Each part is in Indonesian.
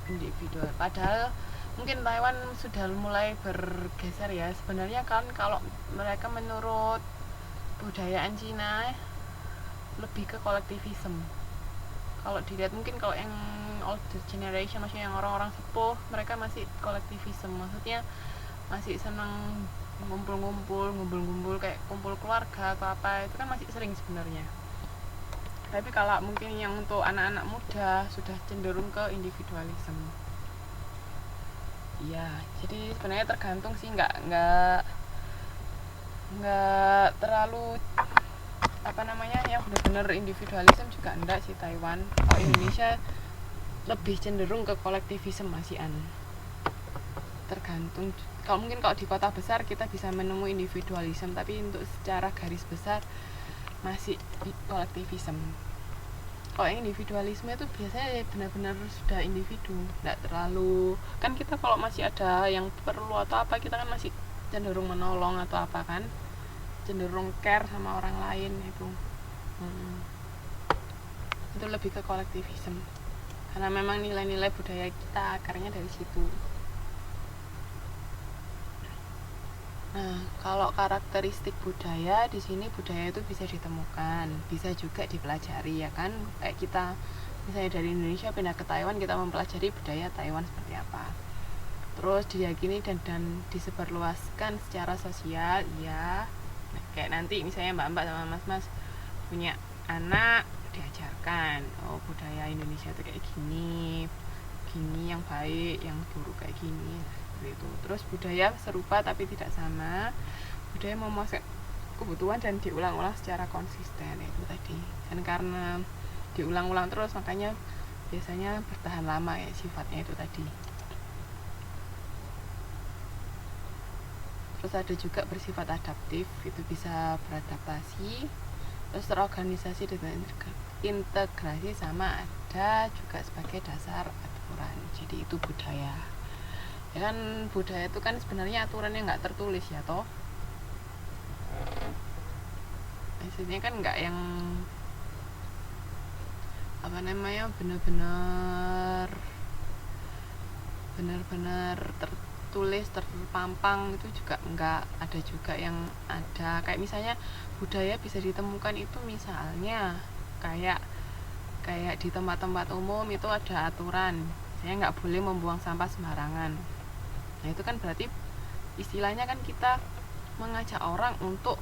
individual. Padahal mungkin Taiwan sudah mulai bergeser ya. Sebenarnya kan kalau mereka menurut budayaan Cina lebih ke kolektivisme. Kalau dilihat mungkin kalau yang older generation, maksudnya yang orang-orang sepuh, mereka masih kolektivisme, maksudnya masih senang ngumpul-ngumpul kayak kumpul keluarga atau apa, itu kan masih sering sebenarnya. Tapi kalau mungkin yang untuk anak-anak muda sudah cenderung ke individualisme. Iya, jadi sebenarnya tergantung sih, nggak terlalu apa namanya yang benar-benar individualisme juga enggak sih Taiwan. Kalau Indonesia lebih cenderung ke kolektivisme masihan. Tergantung. Kalau mungkin kalau di kota besar kita bisa menemui individualisme, tapi untuk secara garis besar masih kolektivisme. Kalau yang individualisme itu biasanya benar-benar sudah individu, nggak terlalu, kan kita kalau masih ada yang perlu atau apa kita kan masih cenderung menolong atau apa kan, cenderung care sama orang lain itu. Itu lebih ke kolektivisme karena memang nilai-nilai budaya kita akarnya dari situ. Nah, kalau karakteristik budaya di sini, budaya itu bisa ditemukan, bisa juga dipelajari ya kan. Kayak kita misalnya dari Indonesia pindah ke Taiwan, kita mempelajari budaya Taiwan seperti apa. Terus diyakini dan disebarluaskan secara sosial, ya. Nah, kayak nanti misalnya mbak-mbak sama mas-mas punya anak, diajarkan, oh budaya Indonesia itu kayak gini, gini yang baik, yang buruk kayak gini. Itu. Terus budaya serupa tapi tidak sama, budaya memuaskan kebutuhan dan diulang-ulang secara konsisten, itu tadi. Dan karena diulang-ulang terus makanya biasanya bertahan lama ya sifatnya itu tadi. Terus ada juga bersifat adaptif, itu bisa beradaptasi, terus terorganisasi dan integrasi, sama ada juga sebagai dasar aturan. Jadi itu budaya. Ya kan budaya itu kan sebenarnya aturannya nggak tertulis ya toh, maksudnya kan nggak yang apa namanya benar-benar tertulis terpampang, itu juga nggak ada. Juga yang ada kayak misalnya budaya bisa ditemukan itu misalnya kayak di tempat-tempat umum itu ada aturan, saya nggak boleh membuang sampah sembarangan. Nah itu kan berarti istilahnya kan kita mengajak orang untuk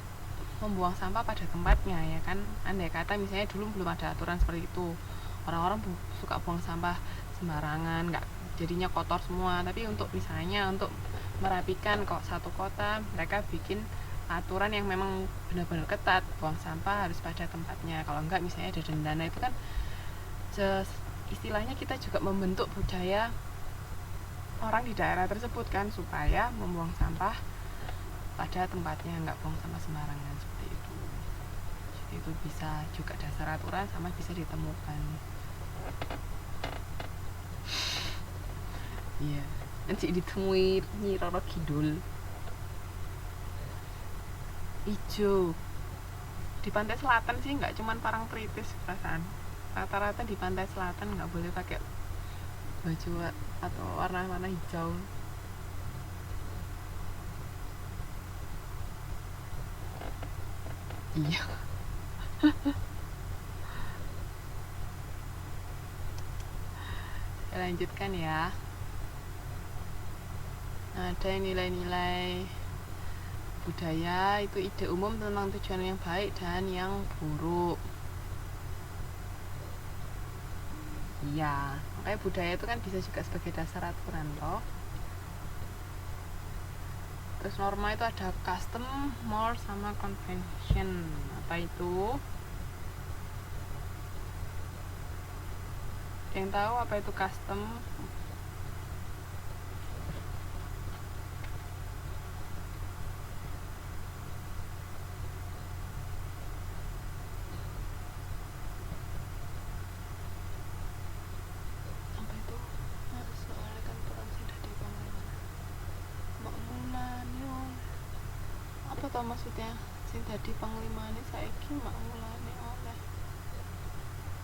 membuang sampah pada tempatnya ya kan. Andai kata misalnya dulu belum ada aturan seperti itu, orang-orang suka buang sampah sembarangan, nggak, jadinya kotor semua. Tapi untuk misalnya untuk merapikan kok satu kota, mereka bikin aturan yang memang benar-benar ketat, buang sampah harus pada tempatnya, kalau enggak misalnya ada denda. Itu kan istilahnya kita juga membentuk budaya orang di daerah tersebut kan, supaya membuang sampah pada tempatnya, nggak buang sampah sembarangan seperti itu. Jadi itu bisa juga dasar aturan sama bisa ditemukan. Iya, nanti ditemui Nyi Roro Kidul ijo di pantai selatan sih, nggak cuman Parangtritis perasaan, rata-rata di pantai selatan nggak boleh pakai baju atau warna-warna hijau. Iya. Saya lanjutkan ya. Ada nilai-nilai budaya, itu ide umum tentang tujuan yang baik dan yang buruk. Iya, makanya budaya itu kan bisa juga sebagai dasar aturan toh. Terus norma itu ada custom, moral, sama convention. Apa itu? Yang tahu apa itu custom? Apa maksudnya sing dadi panglimane saiki makmulane oleh?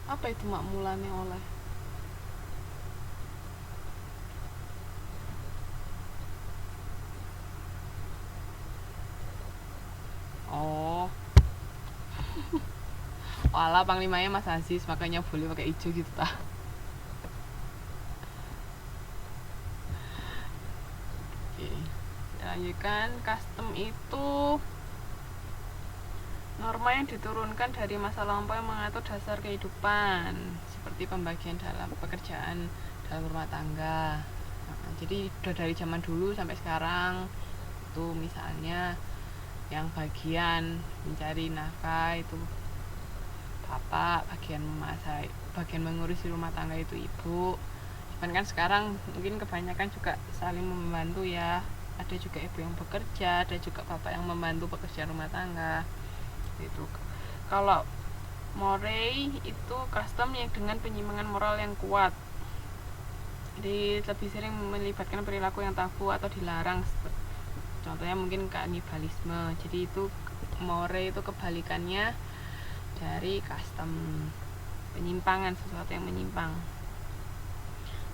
Apa itu makmulane oleh? Walah panglimanya Mas Aziz, makanya boleh pakai hijau gitu tah. Oke, kita lanjutkan. Custom itu norma yang diturunkan dari masa lampau yang mengatur dasar kehidupan, seperti pembagian dalam pekerjaan dalam rumah tangga. Nah, jadi udah dari zaman dulu sampai sekarang itu misalnya yang bagian mencari nafkah itu bapak, bagian memasak, bagian mengurusi rumah tangga itu ibu. Cuman kan sekarang mungkin kebanyakan juga saling membantu ya, ada juga ibu yang bekerja, ada juga bapak yang membantu pekerjaan rumah tangga itu. Kalau moray itu custom yang dengan penyimpangan moral yang kuat, jadi lebih sering melibatkan perilaku yang tabu atau dilarang, contohnya mungkin kanibalisme. Jadi itu moray itu kebalikannya dari custom, penyimpangan, sesuatu yang menyimpang.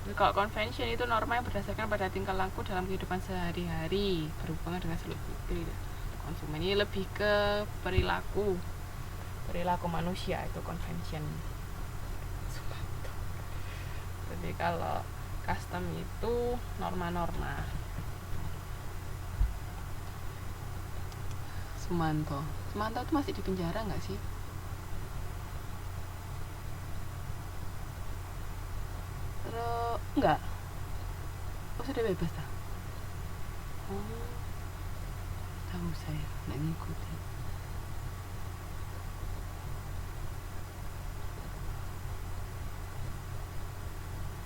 Jadi kalau convention itu norma yang berdasarkan pada tingkah laku dalam kehidupan sehari-hari berhubungan dengan seluruh konsumen. Ini lebih ke perilaku manusia, itu convention. Jadi kalau custom itu norma-norma. Sumanto itu masih di penjara nggak sih? Terus enggak? Oh sudah bebas dah? Oh, tahu saya nggak ngikutin.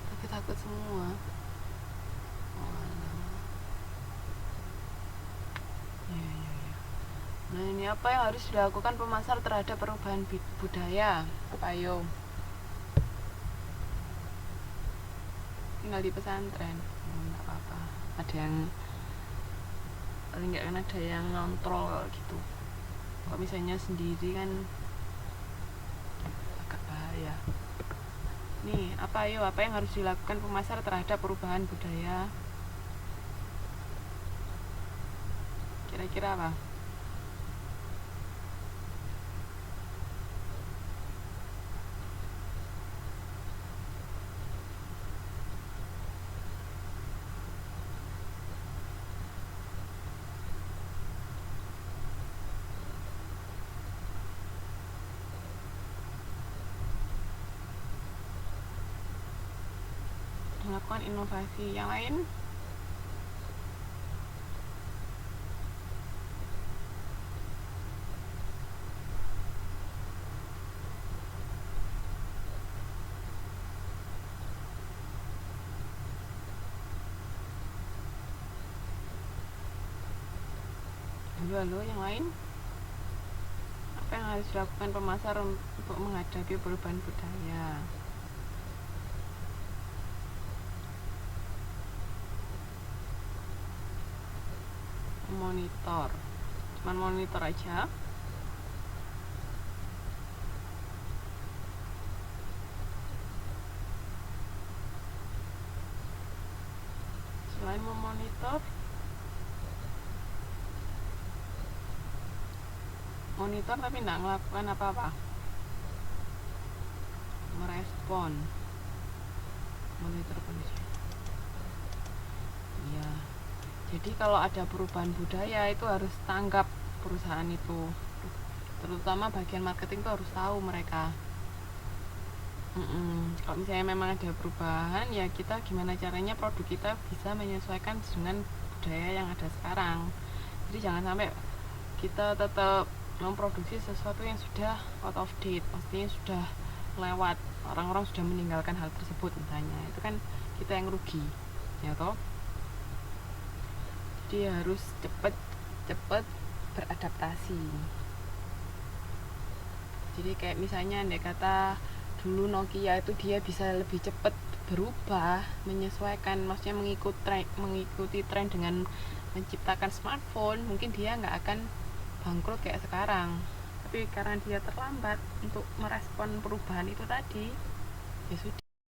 Tapi takut semua. Nah ini apa yang harus dilakukan pemasar terhadap perubahan budaya? Apa ayo? Tinggal di pesantren, nggak apa-apa. Ada yang paling nggak kan ada yang ngontrol gitu. Kalau misalnya sendiri kan agak bahaya. Nih apa ayo? Apa yang harus dilakukan pemasar terhadap perubahan budaya? Kira-kira apa? Melakukan inovasi. Yang lain? Halo, yang lain? Apa yang harus dilakukan pemasar untuk menghadapi perubahan budaya? Monitor, cuman monitor aja. Selain memonitor, tapi tidak melakukan apa-apa, merespon, monitor kondisi. Iya, jadi kalau ada perubahan budaya itu harus tanggap perusahaan itu, terutama bagian marketing itu harus tahu mereka. Kalau misalnya memang ada perubahan, ya kita gimana caranya produk kita bisa menyesuaikan dengan budaya yang ada sekarang. Jadi jangan sampai kita tetap memproduksi sesuatu yang sudah out of date, maksudnya sudah lewat, orang-orang sudah meninggalkan hal tersebut misalnya, itu kan kita yang rugi, ya toh. Jadi harus cepet beradaptasi. Jadi kayak misalnya andai kata dulu Nokia itu dia bisa lebih cepat berubah, menyesuaikan, maksudnya mengikuti tren dengan menciptakan smartphone, mungkin dia nggak akan bangkrut kayak sekarang. Tapi karena dia terlambat untuk merespon perubahan itu tadi, ya sudah.